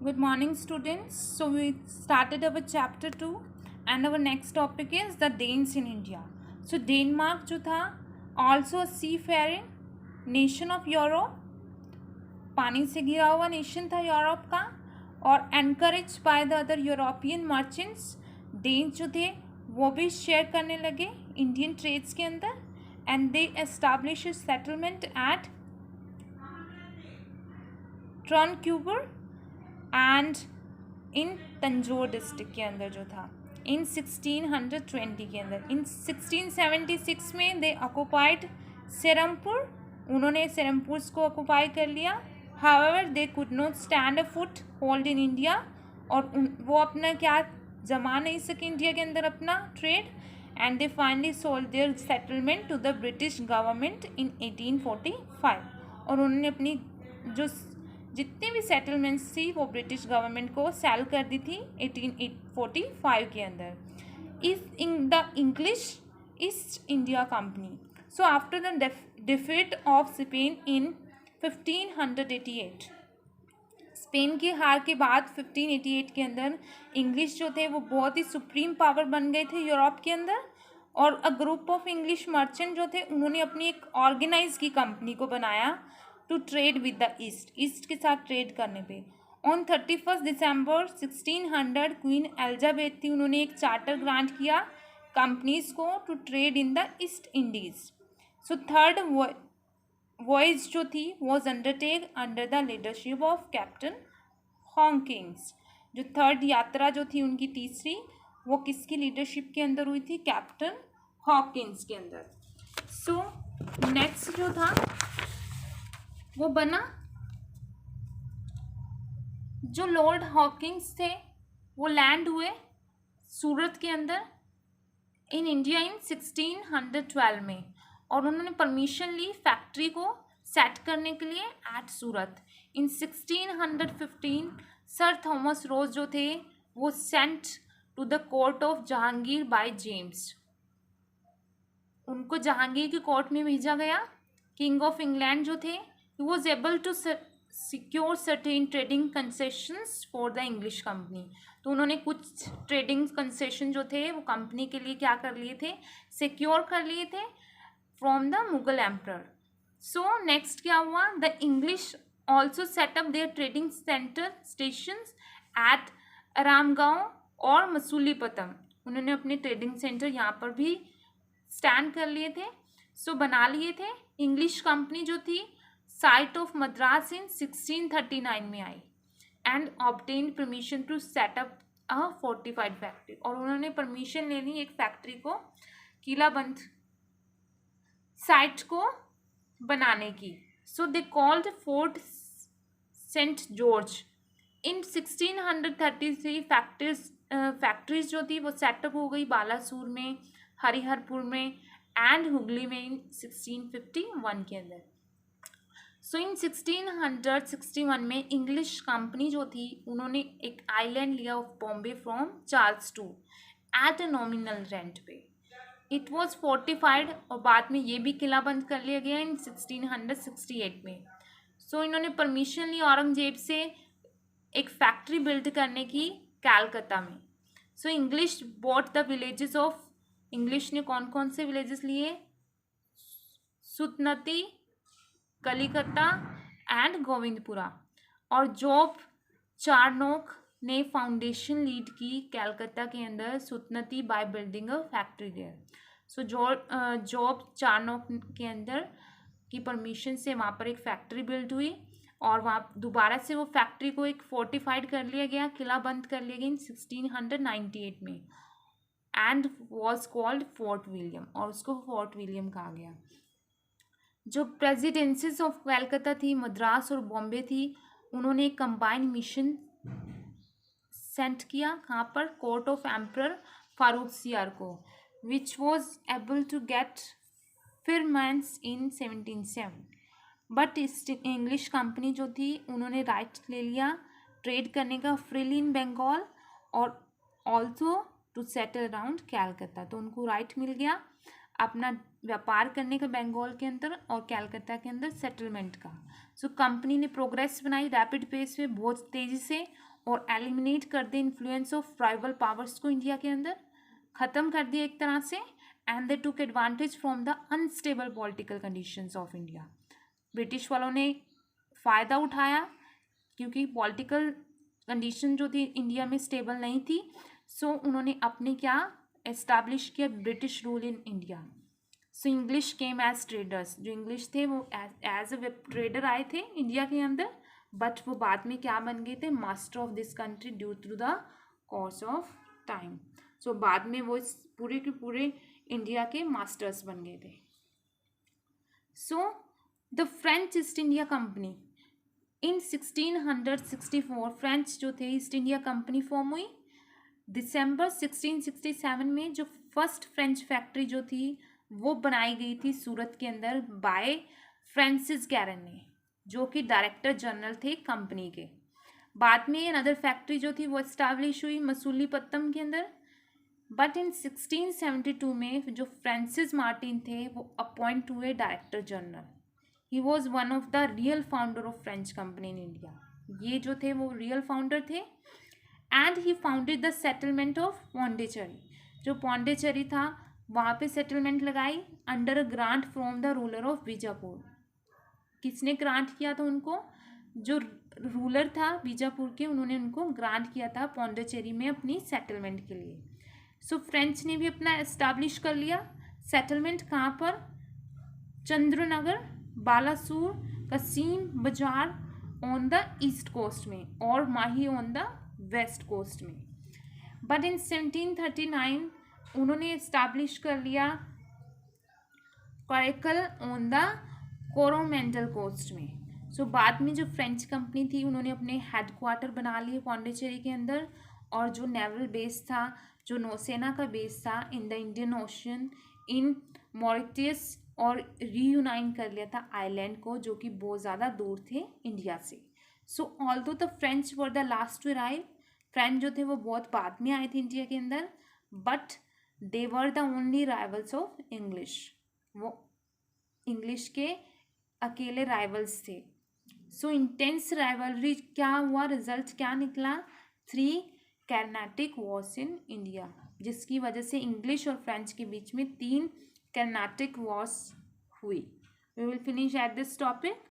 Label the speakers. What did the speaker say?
Speaker 1: Good morning, students. So we started our chapter 2 and our next topic is the Danes in India. So Denmark जो था also a seafaring nation of Europe, पानी से घिरा हुआ nation था Europe का, और encouraged by the other European merchants, Danes जो थे वो भी शेयर करने लगे इंडियन ट्रेड्स के अंदर, and they establish settlement at Tranquebar and in Tanjore district के अंदर जो था इन 1620 के अंदर। इन 1676 में दे ऑक्युपाइड सेरमपुर, उन्होंने सेरमपुर को ऑक्युपाई कर लिया। However they could not stand a foot hold in India, और वो अपना क्या जमा नहीं सके इंडिया के अंदर अपना trade, and they finally sold their settlement to the British government in 1845। और उन्होंने अपनी जो जितनी भी सेटलमेंट्स थी वो ब्रिटिश गवर्नमेंट को सेल कर दी थी 1845 के अंदर। इस in the English east India company, so after the defeat of Spain in 1588, Spain की हार के बाद 1588 के अंदर इंग्लिश जो थे वो बहुत ही सुप्रीम पावर बन गए थे यूरोप के अंदर, और a group of English merchant जो थे उन्होंने अपनी एक ऑर्गेनाइज की कंपनी को बनाया to trade with the east के साथ ट्रेड करने पे। ऑन 31 दिसंबर 1600 क्वीन एलिजाबेथ थी, उन्होंने एक चार्टर ग्रांट किया कंपनीज को to trade in the East Indies. So third voyage जो थी was undertake under the leadership of captain Hawkins. जो थर्ड यात्रा जो थी उनकी तीसरी, वो किसकी लीडरशिप के अंदर हुई थी? कैप्टन हॉकिंस के अंदर। सो नेक्स्ट जो था वो बना, जो लॉर्ड हॉकिंस थे वो लैंड हुए सूरत के अंदर इन इंडिया इन 1612 में, और उन्होंने परमिशन ली फैक्ट्री को सेट करने के लिए at Surat. In 1615 sir Thomas Roe जो थे वो sent to the court of Jahangir by James, उनको जहांगीर की कोर्ट में भेजा गया। किंग ऑफ इंग्लैंड जो थे he was able to secure certain trading concessions for the English company, तो उन्होंने कुछ ट्रेडिंग कंसेशन जो थे वो कंपनी के लिए क्या कर लिए थे? सिक्योर कर लिए थे from the Mughal emperor. So next क्या हुआ? The English also set up their trading centre stations at Ramgaon और मसूलीपट्टनम, उन्होंने अपने ट्रेडिंग सेंटर यहाँ पर भी स्टैंड कर लिए थे, सो बना लिए थे। इंग्लिश कंपनी जो थी साइट ऑफ मद्रास इन 1639 में आई and obtain permission to set up a fortified factory, और उन्होंने परमिशन ले ली एक फैक्ट्री को किलाबंद साइट को बनाने की। So they called Fort Saint George. In 1633 factories जो थी वो सेटअप हो गई बालासूर में, हरिहरपुर में एंड हुगली में इन 1651 के अंदर। सो इन 1661 में इंग्लिश कंपनी जो थी उन्होंने एक आइलैंड लिया of Bombay from Charles to at a nominal rent पे। इट वाज फोर्टिफाइड, और बाद में ये भी किला बंद कर लिया गया इन 1668 में। सो इन्होंने परमिशन ली औरंगजेब से एक फैक्ट्री बिल्ड करने की कैलकाता में। So English bought the villages of, English ने कौन कौन से विलेजेस लिए? सुतनती, कलिकत्ता एंड गोविंदपुरा, और जॉब चारनोक ने फाउंडेशन लीड की कैलकाता के अंदर Sutanati by building a factory there. So Job Charnock के अंदर की परमिशन से वहाँ पर एक फैक्ट्री बिल्ड हुई, और वहाँ दोबारा से वो फैक्ट्री को एक फोर्टिफाइड कर लिया गया, किला बंद कर लिया गया इन 1698 में, and was called fort William, और उसको फोर्ट विलियम कहा गया। जो प्रेसिडेंसीज ऑफ कलकत्ता थी, मद्रास और बॉम्बे थी, उन्होंने एक कंबाइंड मिशन सेंट किया कहाँ पर? Court of emperor Farrukh Siyar को, which was able to get फिरमेंट्स इन 1707। बट इंग्लिश कंपनी जो थी उन्होंने राइट ले लिया ट्रेड करने का फ्रीली इन बंगाल और also to settle around Calcutta, तो उनको राइट मिल गया अपना व्यापार करने का बंगाल के अंदर और कलकत्ता के अंदर सेटलमेंट का। सो कंपनी ने प्रोग्रेस बनाई रैपिड पेस पे बहुत तेज़ी से और एलिमिनेट कर दिया इन्फ्लुएंस ऑफ ट्राइबल पावर्स को इंडिया के अंदर, ख़त्म कर दिया एक तरह से। And they took advantage from the unstable political conditions of India. British वालों ने फ़ायदा उठाया क्योंकि पॉलिटिकल कंडीशन जो थी इंडिया में स्टेबल नहीं थी। सो उन्होंने अपने क्या एस्टैब्लिश किया, British rule in India. So English came as traders, जो इंग्लिश थे वो एज अ ट्रेडर आए थे इंडिया के अंदर, बट वो बाद में क्या बन गए थे, master of this country due to the course of time. सो बाद में वो इस पूरे के पूरे इंडिया के मास्टर्स बन गए थे। So the French east India company in 1664 French जो थे ईस्ट इंडिया कंपनी फॉर्म हुई। दिसंबर 1667 में जो फर्स्ट फ्रेंच फैक्ट्री जो थी वो बनाई गई थी सूरत के अंदर बाय फ्रांसिस गैरन ने, जो कि डायरेक्टर जनरल थे कंपनी के। बाद में अनदर फैक्ट्री जो थी वो इस्टेब्लिश हुई मसूलीपट्टनम के अंदर। बट इन 1672 में जो फ्रांसिस मार्टिन थे वो अपॉइंट हुए director general. He was one of the real founder of French company in India. ये जो थे वो रियल फाउंडर थे। And he founded the settlement of Pondicherry, जो पौंडीचेरी था वहाँ पे सेटलमेंट लगाई under a grant from the ruler of Bijapur. किसने ग्रांट किया था उनको, जो रूलर था बीजापुर के, उन्होंने उनको ग्रांट किया था पौंडीचेरी में अपनी सेटलमेंट के लिए। सो फ्रेंच ने भी अपना एस्टैब्लिश कर लिया सेटलमेंट। कहाँ पर, चंद्रनगर, बालासूर, कसीम बाजार ऑन द ईस्ट कोस्ट में और माही ऑन द वेस्ट कोस्ट में। बट इन 1739 उन्होंने इस्टेब्लिश कर लिया कराईकल ऑन द कोरोमेंडल कोस्ट में। सो बाद में जो फ्रेंच कंपनी थी उन्होंने अपने हेडक्वार्टर बना लिए पौंडीचेरी के अंदर, और जो नेवल बेस था, जो नौसेना का बेस था in the Indian ocean in Mauritius, और रीयूनाइन कर लिया था आइलैंड को जो कि बहुत ज़्यादा दूर थे इंडिया से। So although the French were the last to arrive, French जो थे वो बहुत बाद में आए थे इंडिया के अंदर, but they were the only rivals of English. वो इंग्लिश के अकेले राइवल्स थे। सो इंटेंस राइवलरी क्या हुआ, रिजल्ट क्या निकला, 3 कर्नाटिक वॉर्स इन इंडिया, जिसकी वजह से इंग्लिश और फ्रेंच के बीच में 3 कर्नाटिक वॉर्स हुई। We will finish at this topic.